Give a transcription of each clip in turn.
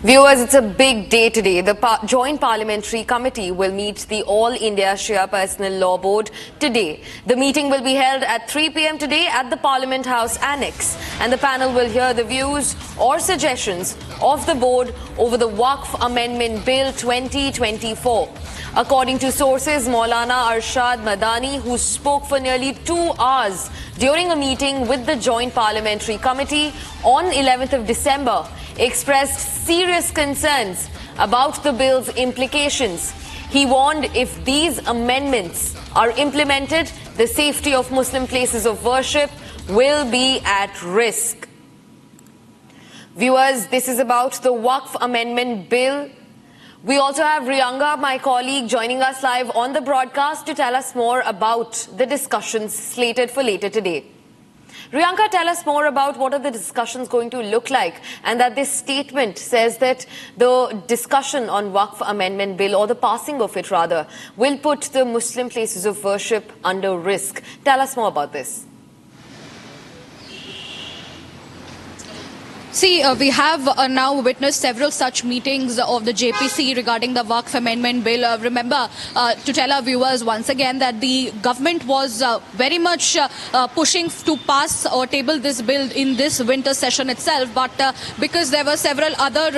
Viewers, it's a big day today. The Joint Parliamentary Committee will meet the All India Shia Personal Law Board today. The meeting will be held at 3 p.m. today at the Parliament House Annex, and the panel will hear the views or suggestions of the board over the Waqf Amendment Bill 2024. According to sources, Maulana Arshad Madani, who spoke for nearly 2 hours during a meeting with the Joint Parliamentary Committee on 11th of December, expressed serious concerns about the bill's implications. He warned if these amendments are implemented, the safety of Muslim places of worship will be at risk. Viewers, this is about the Waqf Amendment Bill. We also have Riyanga, my colleague, joining us live on the broadcast to tell us more about the discussions slated for later today. Riyanga, tell us more about what are the discussions going to look like, and that this statement says that the discussion on Waqf Amendment Bill, or the passing of it rather, will put the Muslim places of worship under risk. Tell us more about this. See, we have now witnessed several such meetings of the JPC regarding the Waqf Amendment Bill. Remember, to tell our viewers once again that the government was very much pushing to pass or table this bill in this winter session itself. But because there were several other,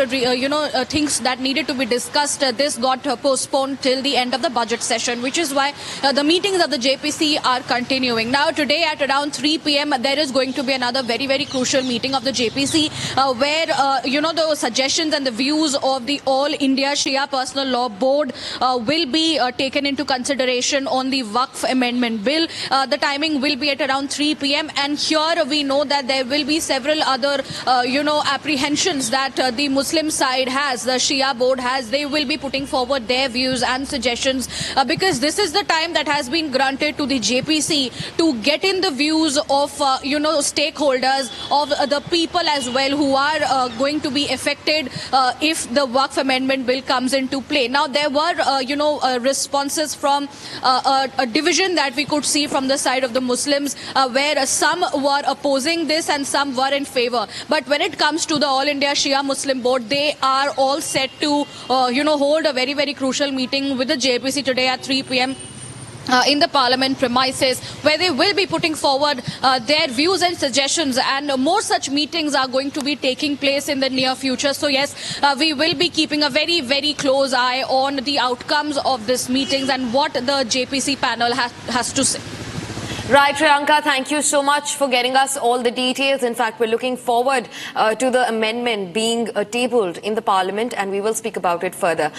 things that needed to be discussed, this got postponed till the end of the budget session, which is why the meetings of the JPC are continuing. Now, today at around 3 p.m., there is going to be another very, very crucial meeting of the JPC. Where, the suggestions and the views of the All India Shia Personal Law Board will be taken into consideration on the Waqf Amendment Bill. The timing will be at around 3 p.m. And here we know that there will be several other, apprehensions that the Muslim side has, the Shia board has. They will be putting forward their views and suggestions because this is the time that has been granted to the JPC to get in the views of, stakeholders, of the people as well, who are going to be affected if the Waqf Amendment Bill comes into play. Now, there were, responses from a division that we could see from the side of the Muslims, where some were opposing this and some were in favor. But when it comes to the All India Shia Muslim Board, they are all set to, hold a very, very crucial meeting with the JPC today at 3 p.m. In the Parliament premises, where they will be putting forward their views and suggestions, and more such meetings are going to be taking place in the near future. So yes, we will be keeping a very, very close eye on the outcomes of these meetings and what the JPC panel has to say. Right, Priyanka, thank you so much for getting us all the details. In fact, we're looking forward to the amendment being tabled in the Parliament, and we will speak about it further.